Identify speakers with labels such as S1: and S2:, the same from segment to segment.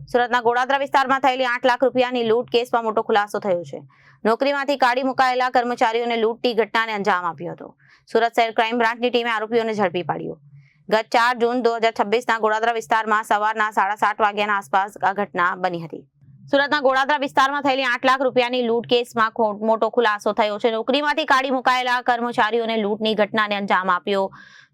S1: સુરતના ગોળાદરા વિસ્તારમાં થયેલી 8 લાખ રૂપિયાની લૂંટ કેસમાં મોટો ખુલાસો થયો છે. નોકરીમાંથી કાઢી મુકાયેલા કર્મચારીઓને લૂંટની ઘટનાને અંજામ આપ્યો હતો. સુરત શહેર ક્રાઇમ બ્રાન્ચની ટીમે આરોપીઓને ઝડપી પાડ્યો. ગત 4 જૂન 2026ના ગોળાદરા વિસ્તારમાં સવારના 7:30 વાગ્યાના આસપાસ આ ઘટના બની હતી. સુરતના ગોળાદરા વિસ્તારમાં થયેલી 8 લાખ રૂપિયાની લૂંટ કેસમાં મોટો ખુલાસો થયો છે. નોકરીમાંથી કાઢી મુકાયેલા કર્મચારીઓને લૂંટની ઘટનાને અંજામ આપ્યો.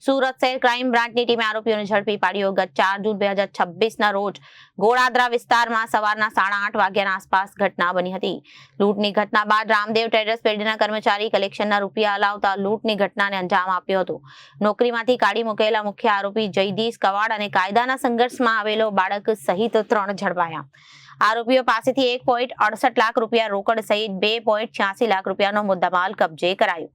S1: સુરત શહેર ક્રાઇમ બ્રાન્ચની ટીમે આરોપીઓને ઝડપી પાડ્યો. ગત 4 જૂન 2026ના રોજ ગોળાદરા વિસ્તારમાં સવારના 8:30 વાગ્યાના આસપાસ ઘટના બની હતી. લૂંટની ઘટના બાદ રામદેવ ટ્રેડર્સ પેઢીના કર્મચારી કલેક્શનના રૂપિયા હલાવતા લૂંટની ઘટનાને અંજામ આપ્યો હતો. નોકરીમાંથી કાઢી મુકેલા મુખ્ય આરોપી જયદીશ કવાડ અને કાયદાના સંઘર્ષમાં આવેલો બાળક સહિત 3 ઝડપાયા. આરોપીઓ પાસેથી 1.68 લાખ રૂપિયા રોકડ સહિત 2.86 લાખ રૂપિયાનો મુદ્દામાલ કબજે કરાયો.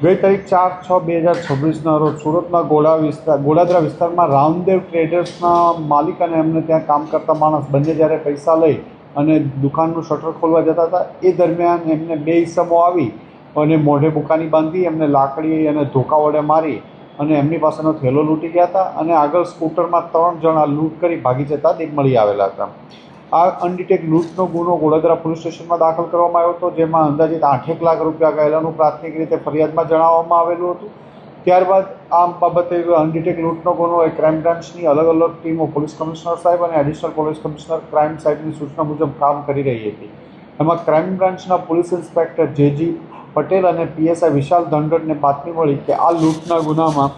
S2: ગઈ તારીખ 4/6/2026ના રોજ સુરતના ગોળાદરા વિસ્તારમાં રામદેવ ટ્રેડર્સના માલિક અને એમને ત્યાં કામ કરતા માણસ બંને જ્યારે પૈસા લઈ અને દુકાનનું શટર ખોલવા જતા હતા એ દરમિયાન એમને 2 ઈસમો આવી અને મોઢે બુકાની બાંધી એમને લાકડી અને ધોકા વડે મારી અને એમની પાસેનો થેલો લૂંટી ગયા હતા અને આગળ સ્કૂટરમાં 3 જણા લૂંટ કરી ભાગી જતા મળી આવેલા હતા. આ અનડિટેક લૂંટનો ગુનો ગોળાદરા પોલીસ સ્ટેશનમાં દાખલ કરવામાં આવ્યો હતો, જેમાં અંદાજિત 8 લાખ રૂપિયા ગયેલાનું પ્રાથમિક રીતે ફરિયાદમાં જણાવવામાં આવેલું હતું. ત્યારબાદ આ બાબતે અનડિટેક લૂંટનો ગુનો એ ક્રાઇમ બ્રાન્ચની અલગ અલગ ટીમો પોલીસ કમિશનર સાહેબ અને એડિશનલ પોલીસ કમિશનર ક્રાઇમ સાહેબની સૂચના મુજબ કામ કરી રહી હતી. એમાં ક્રાઇમ બ્રાન્ચના પોલીસ ઇન્સ્પેક્ટર જે.જી. પટેલ અને પીએસઆઈ વિશાલ ધનગડને બાતમી મળી કે આ લૂંટના ગુનામાં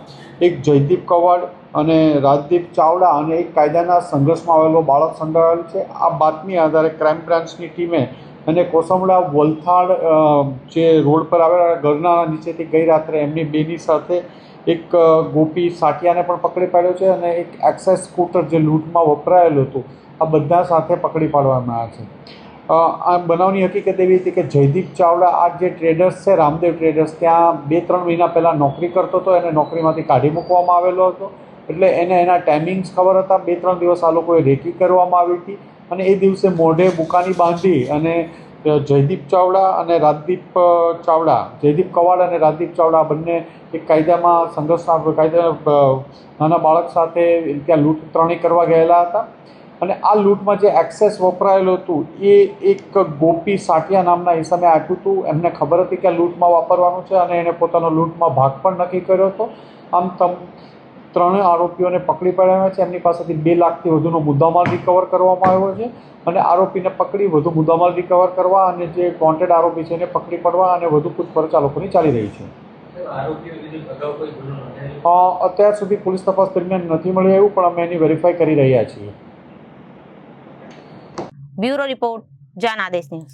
S2: એક જયદીપ કવાડ અને રાજદીપ ચાવડા અને એક કાયદાના સંઘર્ષમાં આવેલો બાળક સંડોવાયેલ છે. આ બાતમી આધારે ક્રાઇમ બ્રાન્ચની ટીમે અને કોસંબડા વલથાડ જે રોડ પર આવેલા ઘરના નીચેથી ગઈ રાત્રે એમની બેની સાથે એક ગોપી સાટિયાને પણ પકડી પાડ્યો છે અને એક એક્સાઇઝ સ્કૂટર જે લૂંટમાં વપરાયેલું હતું આ બધા સાથે પકડી પાડવામાં આવ્યા છે. આ બનાવની હકીકત એવી હતી કે જયદીપ ચાવડા આ જે ટ્રેડર્સ છે રામદેવ ટ્રેડર્સ ત્યાં 2-3 મહિના પહેલાં નોકરી કરતો હતો. એને નોકરીમાંથી કાઢી મૂકવામાં આવેલો હતો એટલે એને એના ટાઈમિંગ્સ ખબર હતા. 2-3 દિવસ આ લોકોએ રેકી કરવામાં આવી હતી અને એ દિવસે મોઢે બુકાની બાંધી અને જયદીપ ચાવડા અને રાજદીપ ચાવડા જયદીપ કવાડ અને રાજદીપ ચાવડા બંને એક કાયદામાં સંઘર્ષના કાયદા નાના બાળક સાથે ત્યાં લૂંટ ત્રણેય કરવા ગયેલા હતા અને આ લૂંટમાં જે એક્સેસ વપરાયેલું હતું એ એક ગોપી સાટિયા નામના ઈસમે આપ્યું હતું. એમને ખબર હતી કે આ લૂંટમાં વાપરવાનું છે અને એણે પોતાનો લૂંટમાં ભાગ પણ નક્કી કર્યો હતો. આમ 3 આરોપીઓને પકડી પાડ્યા છે. એમની પાસેથી 2 લાખથી વધુનો મુદ્દામાલ રિકવર કરવામાં આવ્યો છે અને આરોપીને પકડી વધુ મુદ્દામાલ રિકવર કરવા અને જે વોન્ટેડ આરોપી છે એને પકડી પાડવા અને વધુ પૂછપરછ આ લોકોની ચાલી રહી છે. અત્યાર સુધી પોલીસ તપાસ દરમિયાન નથી મળી આવ્યું પણ અમે એની વેરીફાઈ કરી રહ્યા છીએ.
S1: Bureau report Janadesh news.